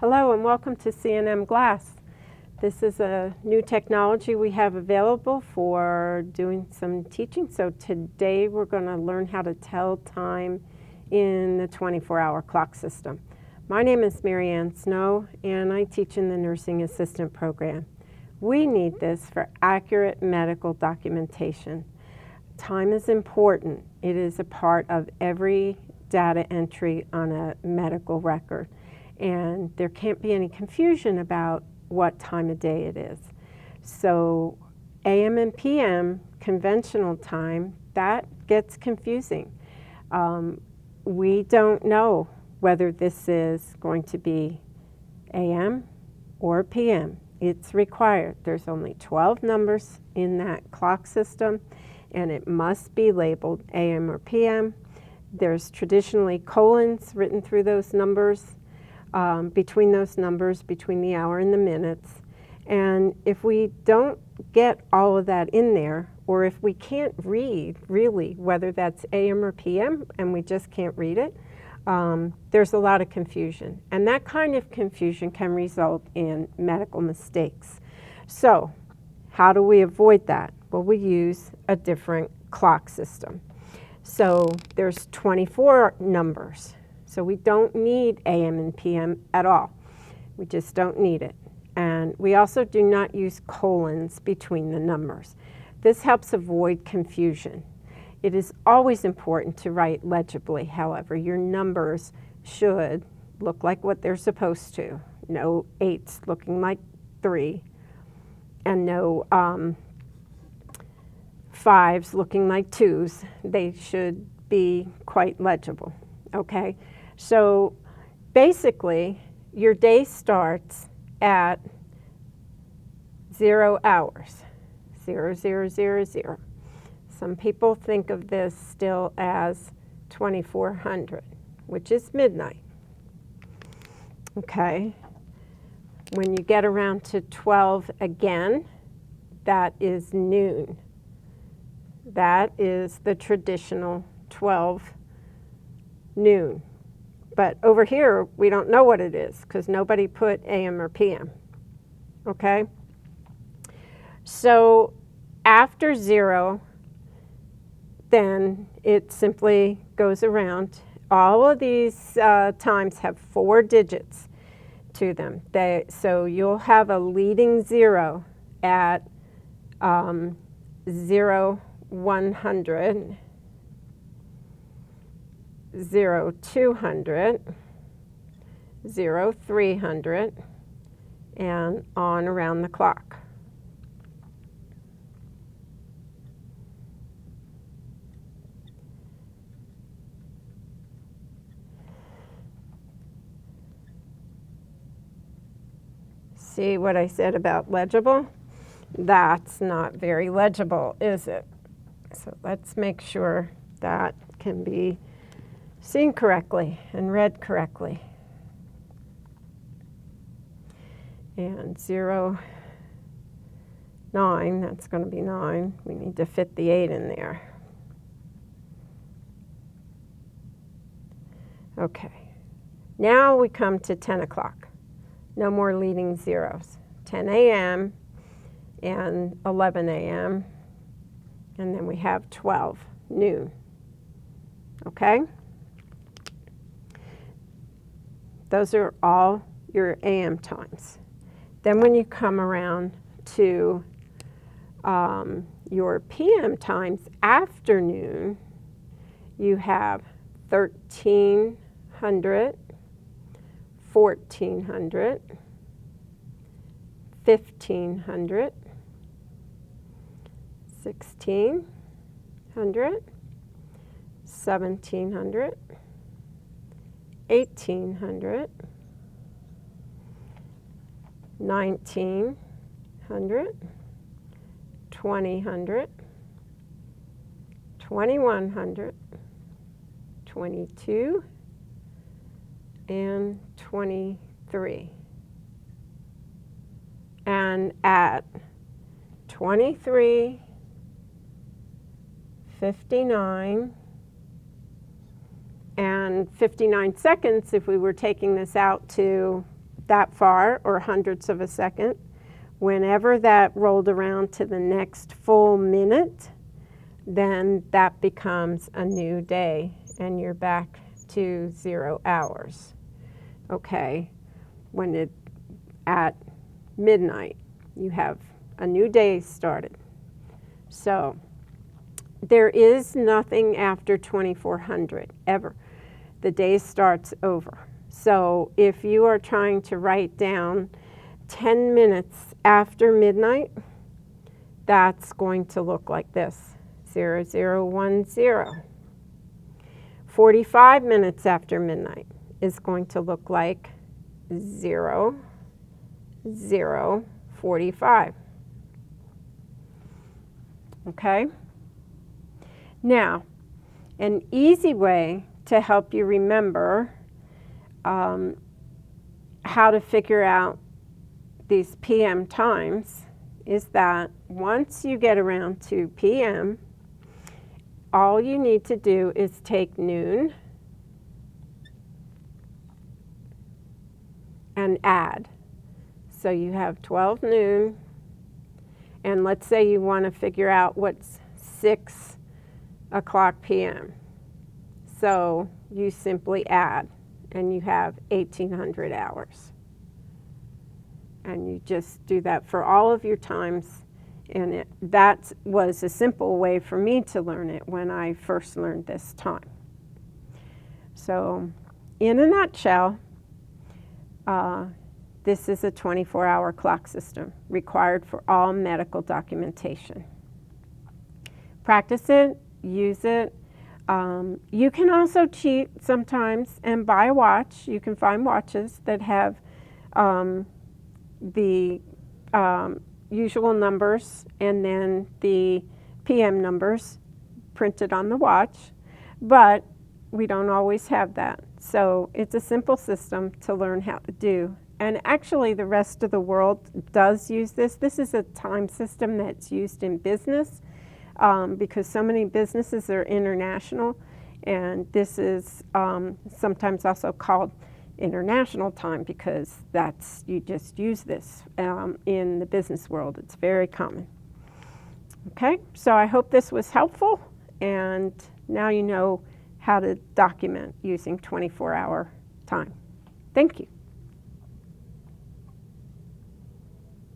Hello and welcome to C&M Glass. This is a new technology we have available for doing some teaching. So today we're going to learn how to tell time in the 24-hour clock system. My name is Mary Ann Snow and I teach in the Nursing Assistant Program. We need this for accurate medical documentation. Time is important. It is a part of every data entry on a medical record. And there can't be any confusion about what time of day it is. So AM and PM, conventional time, that gets confusing. We don't know whether this is going to be AM or PM. It's required. There's only 12 numbers in that clock system, and it must be labeled AM or PM. There's traditionally colons written through those numbers. Between those numbers, between the hour and the minutes. And if we don't get all of that in there, or if we can't read really whether that's AM or PM and we just can't read it, there's a lot of confusion. And that kind of confusion can result in medical mistakes. So how do we avoid that? Well, we use a different clock system. So there's 24 numbers. So we don't need AM and PM at all. We just don't need it. And we also do not use colons between the numbers. This helps avoid confusion. It is always important to write legibly, however. Your numbers should look like what they're supposed to. No 8s looking like 3, and no 5s looking like 2s. They should be quite legible, okay? So basically, your day starts at 0 hours, 0, 0, 0, 0. Some people think of this still as 2400, which is midnight. Okay. When you get around to 12 again, that is noon. That is the traditional 12 noon. But over here, we don't know what it is because nobody put AM or PM, okay? So after 0, then it simply goes around. All of these times have 4 digits to them. So you'll have a leading 0 at 0, 100. 0, 200, 0, 300, and on around the clock. See what I said about legible? That's not very legible, is it? So let's make sure that can be seen correctly and read correctly. And 0, 9, that's going to be 9. We need to fit the 8 in there. Okay. Now we come to 10 o'clock. No more leading zeros. 10 a.m. and 11 a.m. And then we have 12, noon. Okay? Those are all your AM times. Then when you come around to your PM times, afternoon, you have 1300, 1400, 1500, 1600, 1700, 1800, 1900, 2000, 2100, 22, and 23. And at 23:59 and 59 seconds, if we were taking this out to that far, or hundredths of a second. Whenever that rolled around to the next full minute, then that becomes a new day and you're back to 0 hours. Okay, when it at midnight, you have a new day started. So there is nothing after 2400 ever. The day starts over. So if you are trying to write down 10 minutes after midnight, that's going to look like this: 0010. 45 minutes after midnight is going to look like 0045. Okay? Now, an easy way to help you remember how to figure out these PM times is that once you get around to PM, all you need to do is take noon and add. So you have 12 noon, and let's say you want to figure out what's 6 o'clock PM. So you simply add, and you have 1800 hours. And you just do that for all of your times. And that was a simple way for me to learn it when I first learned this time. So in a nutshell, this is a 24-hour clock system required for all medical documentation. Practice it, use it. You can also cheat sometimes and buy a watch. You can find watches that have the usual numbers and then the PM numbers printed on the watch, but we don't always have that. So it's a simple system to learn how to do. And actually the rest of the world does use this. This is a time system that's used in business because so many businesses are international, and this is sometimes also called international time because you just use this in the business world. It's very common. Okay, so I hope this was helpful, and now you know how to document using 24-hour time. Thank you.